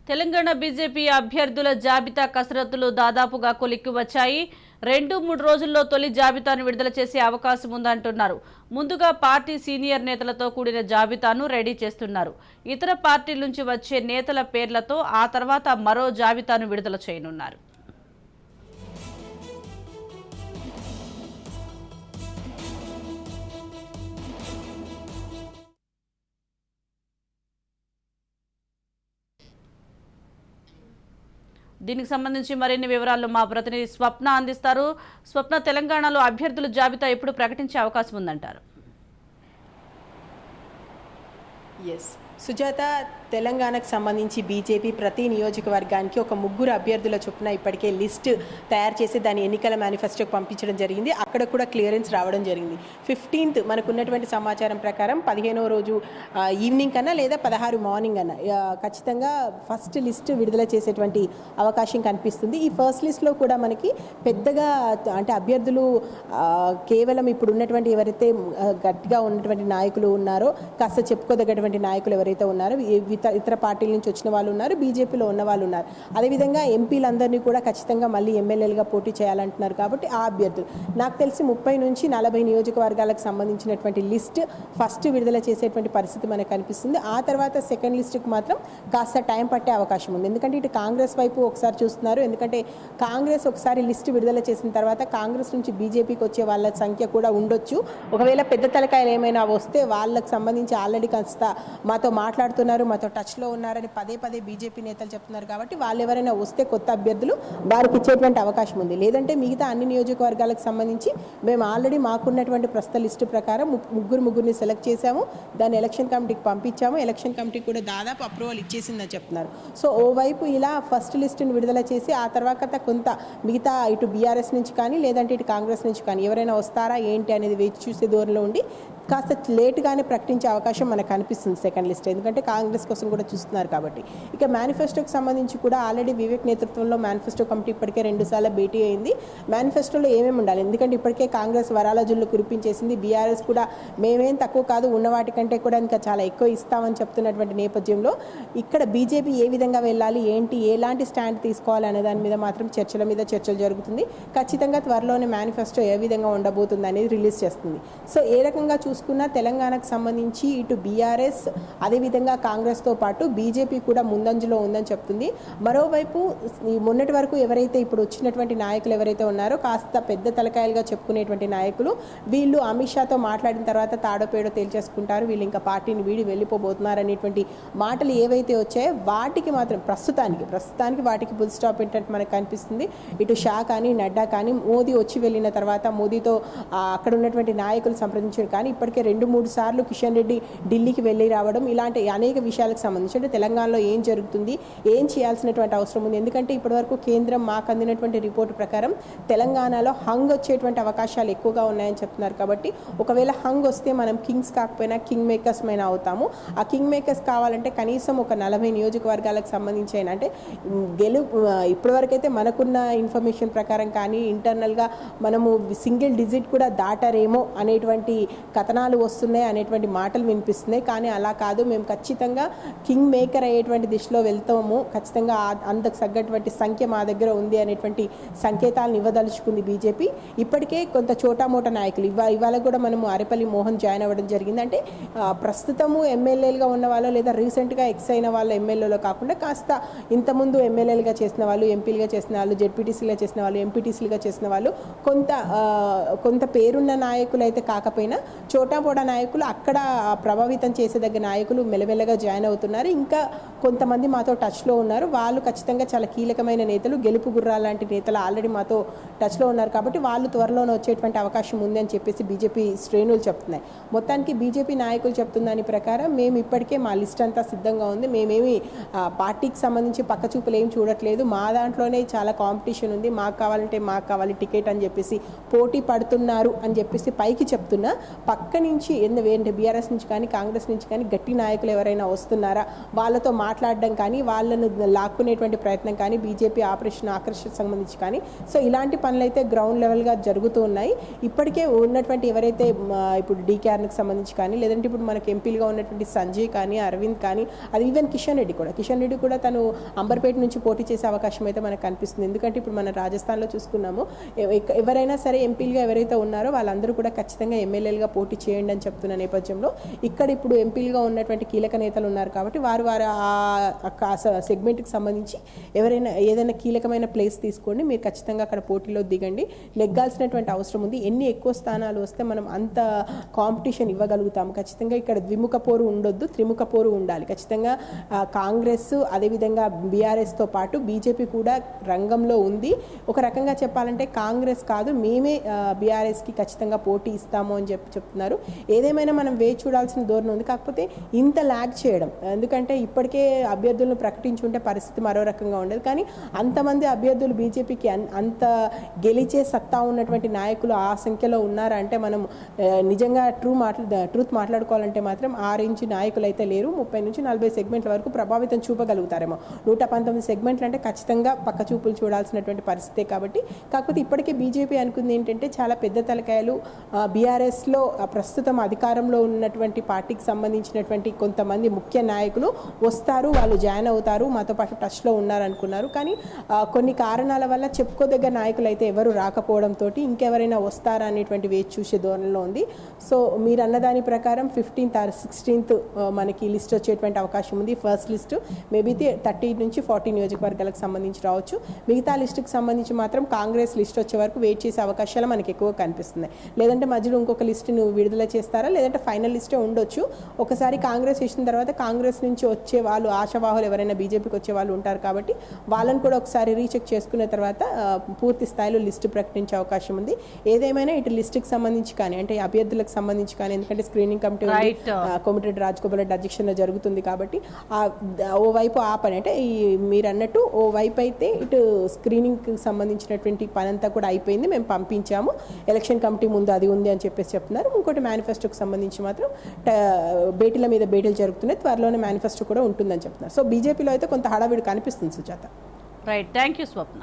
Telangana BJP అభ్యర్థుల జాబితా కసరత్తులు దాదాపుగా కొలిక్కి వచ్చాయి. 2-3 రోజుల్లో తొలి జాబితాను విడుదల చేసే అవకాశం ఉందంటున్నారు. ముందుగా పార్టీ సీనియర్ నేతలతో కూడిన జాబితాను రెడీ చేస్తున్నారు. ఇతర పార్టీల నుంచి వచ్చే నేతల పేర్లతో ఆ తర్వాత మరో జాబితాను విడుదల చేయనున్నారు. దీనికి సంబంధించి మరిన్ని వివరాలు మా ప్రతినిధి స్వప్న అందిస్తారు. స్వప్న, తెలంగాణలో అభ్యర్థుల జాబితా ఎప్పుడు ప్రకటించే అవకాశం ఉందంటారు? ఎస్ సుజాత, తెలంగాణకు సంబంధించి బీజేపీ ప్రతి నియోజకవర్గానికి ఒక 3 అభ్యర్థుల చొప్పున ఇప్పటికే లిస్ట్ తయారు చేసి దాని ఎన్నికల మేనిఫెస్టోకి పంపించడం జరిగింది. అక్కడ కూడా క్లియరెన్స్ రావడం జరిగింది. 15th మనకున్నటువంటి సమాచారం ప్రకారం 15వ రోజు ఈవినింగ్ కన్నా లేదా 16 మార్నింగ్ అన్నా ఖచ్చితంగా ఫస్ట్ లిస్ట్ విడుదల చేసేటువంటి అవకాశం కనిపిస్తుంది. ఈ ఫస్ట్ లిస్ట్లో కూడా మనకి పెద్దగా అంటే అభ్యర్థులు కేవలం ఇప్పుడు ఉన్నటువంటి ఎవరైతే గట్టిగా ఉన్నటువంటి నాయకులు ఉన్నారో, కాస్త చెప్పుకోదగ్గటువంటి నాయకులు ఎవరైతే ఉన్నారో, ఇతర పార్టీల నుంచి వచ్చిన వాళ్ళు ఉన్నారు, బీజేపీలో ఉన్న వాళ్ళు ఉన్నారు. అదేవిధంగా ఎంపీలందరినీ కూడా ఖచ్చితంగా మళ్ళీ ఎమ్మెల్యేలుగా పోటీ చేయాలంటున్నారు. కాబట్టి ఆ అభ్యర్థులు నాకు తెలిసి 30 నుంచి 40 నియోజకవర్గాలకు సంబంధించినటువంటి లిస్ట్ ఫస్ట్ విడుదల చేసేటువంటి పరిస్థితి మనకు కనిపిస్తుంది. ఆ తర్వాత సెకండ్ లిస్టుకు మాత్రం కాస్త టైం పట్టే అవకాశం ఉంది. ఎందుకంటే ఇటు కాంగ్రెస్ వైపు ఒకసారి చూస్తున్నారు. ఎందుకంటే కాంగ్రెస్ ఒకసారి లిస్ట్ విడుదల చేసిన తర్వాత కాంగ్రెస్ నుంచి బీజేపీకి వచ్చే వాళ్ళ సంఖ్య కూడా ఉండొచ్చు. ఒకవేళ పెద్ద తలకాయలు ఏమైనా వస్తే వాళ్ళకి సంబంధించి ఆల్రెడీ కాస్త మాతో మాట్లాడుతున్నారు, మాతో టచ్లో ఉన్నారని పదే బీజేపీ నేతలు చెప్తున్నారు. కాబట్టి వాళ్ళు ఎవరైనా వస్తే కొత్త అభ్యర్థులు వారికి ఇచ్చేటువంటి అవకాశం ఉంది. లేదంటే మిగతా అన్ని నియోజకవర్గాలకు సంబంధించి మేము ఆల్రెడీ మాకున్నటువంటి ప్రస్తుత లిస్టు ప్రకారం ముగ్గురిని సెలెక్ట్ చేశాము. దాన్ని ఎలక్షన్ కమిటీకి పంపించాము. ఎలక్షన్ కమిటీ కూడా దాదాపు అప్రూవల్ ఇచ్చేసిందని చెప్తున్నారు. సో ఓవైపు ఇలా ఫస్ట్ లిస్టును విడుదల చేసి ఆ తర్వాత కొంత మిగతా ఇటు బీఆర్ఎస్ నుంచి కానీ లేదంటే ఇటు కాంగ్రెస్ నుంచి కానీ ఎవరైనా వస్తారా ఏంటి అనేది వేచి చూసే దూరంలో ఉండి కాస్త లేట్గానే ప్రకటించే అవకాశం మనకు కనిపిస్తుంది సెకండ్ లిస్ట్. ఎందుకంటే కాంగ్రెస్ కోసం కూడా చూస్తున్నారు కాబట్టి. ఇక మేనిఫెస్టోకి సంబంధించి కూడా ఆల్రెడీ వివేక్ నేతృత్వంలో మేనిఫెస్టో కమిటీ ఇప్పటికే 2 సార్లు భేటీ అయింది. మేనిఫెస్టోలో ఏమేమి ఉండాలి, ఎందుకంటే ఇప్పటికే కాంగ్రెస్ వరాల జుల్లు కురిపించేసింది. బీఆర్ఎస్ కూడా మేమేం తక్కువ కాదు, ఉన్న వాటికంటే కూడా ఇంకా చాలా ఎక్కువ ఇస్తామని చెప్తున్నటువంటి నేపథ్యంలో ఇక్కడ బీజేపీ ఏ విధంగా వెళ్ళాలి, ఏంటి, ఎలాంటి స్టాండ్ తీసుకోవాలి అనే దాని మీద మాత్రం చర్చలు జరుగుతుంది. ఖచ్చితంగా త్వరలోనే మేనిఫెస్టో ఏ విధంగా ఉండబోతుంది అనేది రిలీజ్ చేస్తుంది. సో ఏ రకంగా చూసుకున్నా తెలంగాణకు సంబంధించి ఇటు బీఆర్ఎస్ అదేవిధంగా కాంగ్రెస్తో పాటు బీజేపీ కూడా ముందంజలో ఉందని చెప్తుంది. మరోవైపు మొన్నటి వరకు ఎవరైతే ఇప్పుడు వచ్చినటువంటి నాయకులు ఎవరైతే ఉన్నారో కాస్త పెద్ద తలకాయలుగా చెప్పుకునేటువంటి నాయకులు వీళ్ళు అమిత్ షాతో మాట్లాడిన తర్వాత తాడోపేడో తేల్చేసుకుంటారు, వీళ్ళు ఇంకా పార్టీని వీడి వెళ్ళిపోబోతున్నారు అనేటువంటి మాటలు ఏవైతే వచ్చాయో వాటికి మాత్రం ప్రస్తుతానికి వాటికి ఫుల్ స్టాప్ ఏంటంటే మనకు కనిపిస్తుంది. ఇటు షా కానీ నడ్డా కానీ మోదీ వచ్చి వెళ్ళిన తర్వాత మోదీతో అక్కడ ఉన్నటువంటి నాయకులు సంప్రదించారు. కానీ ఇప్పటికే 2-3 సార్లు కిషన్ రెడ్డి ఢిల్లీకి వెళ్ళి రావడం ఇలాంటి అనేక విషయాలకు సంబంధించి అంటే తెలంగాణలో ఏం జరుగుతుంది, ఏం చేయాల్సినటువంటి అవసరం ఉంది. ఎందుకంటే ఇప్పటివరకు కేంద్రం మాకు అందినటువంటి రిపోర్టు ప్రకారం తెలంగాణలో హంగ్ వచ్చేటువంటి అవకాశాలు ఎక్కువగా ఉన్నాయని చెప్తున్నారు. కాబట్టి ఒకవేళ హంగ్ వస్తే మనం కింగ్స్ కాకపోయినా కింగ్ మేకర్స్ మైనా అవుతాము. ఆ కింగ్ మేకర్స్ కావాలంటే కనీసం ఒక 40 నియోజకవర్గాలకు సంబంధించి అయినా అంటే ఇప్పటివరకైతే మనకున్న ఇన్ఫర్మేషన్ ప్రకారం కానీ ఇంటర్నల్గా మనము సింగిల్ డిజిట్ కూడా దాటారేమో అనేటువంటి కథనాలు వస్తున్నాయి, అనేటువంటి మాటలు వినిపిస్తున్నాయి. కానీ అలా కాదు, మేము ఖచ్చితంగా కింగ్ మేకర్ అయ్యేటువంటి దిశలో వెళ్తాము, ఖచ్చితంగా అంతకు తగ్గటువంటి సంఖ్య మా దగ్గర ఉంది అనేటువంటి సంకేతాలను ఇవ్వదలుచుకుంది బీజేపీ. ఇప్పటికే కొంత చోటామోటా నాయకులు ఇవాళ కూడా మనము అరేపల్లి మోహన్ జాయిన్ అవ్వడం జరిగింది. అంటే ప్రస్తుతము ఎమ్మెల్యేలుగా ఉన్న వాళ్ళు లేదా రీసెంట్గా ఎక్స్ అయిన వాళ్ళ ఎమ్మెల్యేలో కాకుండా కాస్త ఇంతకుముందు ఎమ్మెల్యేలుగా చేసిన వాళ్ళు, ఎంపీలుగా చేసిన వాళ్ళు, జెడ్పీటీసీలుగా చేసిన వాళ్ళు, ఎంపీటీసీలుగా చేసిన వాళ్ళు, కొంత పేరున్న నాయకులు అయితే కాకపోయినా చోటామోటా నాయకులు అక్కడ ప్రభావితం చేసేదగ్గ నాయకులు మెల్లమెల్లగా జాయిన్ అవుతున్నారు. ఇంకా కొంతమంది మాతో టచ్లో ఉన్నారు. వాళ్ళు ఖచ్చితంగా చాలా కీలకమైన నేతలు, గెలుపు గుర్రాలు లాంటి నేతలు ఆల్రెడీ మాతో టచ్లో ఉన్నారు. కాబట్టి వాళ్ళు త్వరలోనే వచ్చేటువంటి అవకాశం ఉంది అని చెప్పేసి బీజేపీ శ్రేణులు చెప్తున్నాయి. మొత్తానికి బీజేపీ నాయకులు చెప్తున్న దాని ప్రకారం మేము ఇప్పటికే మా లిస్ట్ అంతా సిద్ధంగా ఉంది, మేమేమి పార్టీకి సంబంధించి పక్కచూపులు ఏం చూడట్లేదు, మా దాంట్లోనే చాలా కాంపిటీషన్ ఉంది, మాకు కావాలంటే మాకు కావాలి టికెట్ అని చెప్పేసి పోటీ పడుతున్నారు అని చెప్పేసి పైకి చెప్తున్నా పక్క నుంచి ఏంటంటే బీఆర్ఎస్ నుంచి కానీ కాంగ్రెస్ నుంచి కానీ గట్టి నాయకులు ఎవరైనా వస్తున్నారా, వాళ్ళతో మాట్లాడడం కానీ వాళ్ళను లాక్కునేటువంటి ప్రయత్నం కానీ బీజేపీ ఆకర్షణకు సంబంధించి కానీ, సో ఇలాంటి పనులు అయితే గ్రౌండ్ లెవెల్గా జరుగుతూ ఉన్నాయి. ఇప్పటికే ఉన్నటువంటి ఎవరైతే ఇప్పుడు డీకేఆర్కి సంబంధించి కానీ, లేదంటే ఇప్పుడు మనకి ఎంపీలుగా ఉన్నటువంటి సంజయ్ కానీ, అరవింద్ కానీ, అది ఈవెన్ కిషన్ రెడ్డి కూడా తను అంబర్పేట నుంచి పోటీ చేసే అవకాశం అయితే మనకు కనిపిస్తుంది. ఎందుకంటే ఇప్పుడు మనం రాజస్థాన్లో చూసుకున్నాము, ఎవరైనా సరే ఎంపీలుగా ఎవరైతే ఉన్నారో వాళ్ళందరూ కూడా ఖచ్చితంగా ఎమ్మెల్యేలుగా పోటీ చేయండి అని చెప్తున్న నేపథ్యంలో ఇక్కడ ఇప్పుడు ఎంపీలుగా ఉన్నటువంటి కీలక నేతలు ఉన్నారు కాబట్టి వారు సెగ్మెంట్కి సంబంధించి ఎవరైనా ఏదైనా కీలకమైన ప్లేస్ తీసుకోండి, మీరు ఖచ్చితంగా అక్కడ పోటీలో దిగండి, నెగ్గాల్సినటువంటి అవసరం ఉంది. ఎన్ని ఎక్కువ స్థానాలు వస్తే మనం అంత కాంపిటీషన్ ఇవ్వగలుగుతాము. ఖచ్చితంగా ఇక్కడ ద్విముఖ పోరు ఉండొద్దు, త్రిముఖ పోరు ఉండాలి. ఖచ్చితంగా కాంగ్రెస్ అదేవిధంగా బీఆర్ఎస్తో పాటు బీజేపీ కూడా రంగంలో ఉంది. ఒక రకంగా చెప్పాలంటే కాంగ్రెస్ కాదు, మేమే బీఆర్ఎస్కి ఖచ్చితంగా పోటీ ఇస్తాము అని చెప్తున్నారు. ఏదేమైనా మనం వేచి చూడాల్సిన ధోరణి ఉంది. కాకపోతే ఇంత ల్యాగ్ చేయడం, ఎందుకంటే ఇప్పటికే అభ్యర్థులను ప్రకటించుంటే పరిస్థితి మరో రకంగా ఉండేది. కానీ అంతమంది అభ్యర్థులు బీజేపీకి అంత గెలిచే సత్తా ఉన్నటువంటి నాయకులు ఆ సంఖ్యలో ఉన్నారంటే మనం నిజంగా ట్రూత్ మాట్లాడుకోవాలంటే మాత్రం 6 ఇంచు నాయకులు అయితే లేరు. 30 నుంచి 40 సెగ్మెంట్ల వరకు ప్రభావితం చూపగలుగుతారేమో. 119 సెగ్మెంట్లు అంటే ఖచ్చితంగా పక్క చూపులు చూడాల్సినటువంటి పరిస్థితే. కాకపోతే ఇప్పటికే బీజేపీ అనుకుంది ఏంటంటే చాలా పెద్ద తలకాయలు బీఆర్ఎస్లో ప్రస్తుతం అధికారంలో ఉన్నటువంటి పార్టీకి సంబంధించినటువంటి కొంతమంది ముఖ్య నాయకులు వస్తారు, వాళ్ళు జాయిన్ అవుతారు, మాతో పాటు టచ్లో ఉన్నారనుకున్నారు. కానీ కొన్ని కారణాల వల్ల చెప్పుకోదగ్గ నాయకులు అయితే ఎవరు రాకపోవడంతో ఇంకెవరైనా వస్తారా అనేటువంటి వేచి చూసే ధోరణిలో ఉంది. సో మీరు అన్నదాని ప్రకారం 15th or 16th మనకి లిస్ట్ వచ్చేటువంటి అవకాశం ఉంది. ఫస్ట్ లిస్ట్ మేబీ 30 నుంచి 40 నియోజకవర్గాలకు సంబంధించి రావచ్చు. మిగతా లిస్టుకి సంబంధించి మాత్రం కాంగ్రెస్ లిస్ట్ వచ్చే వరకు వెయిట్ చేసే అవకాశాలు మనకి ఎక్కువ కనిపిస్తున్నాయి. లేదంటే మధ్యలో ఇంకొక లిస్టును విడుదల చేస్తారా, లేదంటే ఫైనల్ లిస్టే ఉండొచ్చు. ఒకసారి కాంగ్రెస్ ఇచ్చిన తర్వాత కాంగ్రెస్ నుంచి వచ్చే వాళ్ళు ఆశావాహులు ఎవరైనా బీజేపీకి వచ్చే వాళ్ళు ఉంటారు కాబట్టి వాళ్ళని కూడా ఒకసారి రీచెక్ చేసుకున్న తర్వాత పూర్తి స్థాయిలో లిస్టు ప్రకటించే అవకాశం ఉంది. ఏదేమైనా ఇటు లిస్టుకి సంబంధించి కానీ అంటే అభ్యర్థులకు సంబంధించి కానీ, ఎందుకంటే స్క్రీనింగ్ కమిటీ కోమటిరెడ్డి రాజగోపాల్ రెడ్డి అధ్యక్షతన జరుగుతుంది కాబట్టి ఓవైపు ఆ పని అంటే మీరు అన్నట్టు ఓవైపు అయితే ఇటు స్క్రీనింగ్కి సంబంధించినటువంటి పని అంతా కూడా అయిపోయింది, మేము పంపించాము, ఎలక్షన్ కమిటీ ముందు అది ఉంది అని చెప్పేసి చెప్తున్నారు. ఇంకోటి మేనిఫెస్టోకి సంబంధించి మాత్రం భేటీల మీద భేటీలు జరుగుతున్నాయి, త్వరలోనే మేనిఫెస్టో కూడా ఉంటుందని చెప్తున్నారు. సో బీజేపీలో అయితే కొంత హడావిడి కనిపిస్తుంది. Sujatha. Right, thank you Swapna.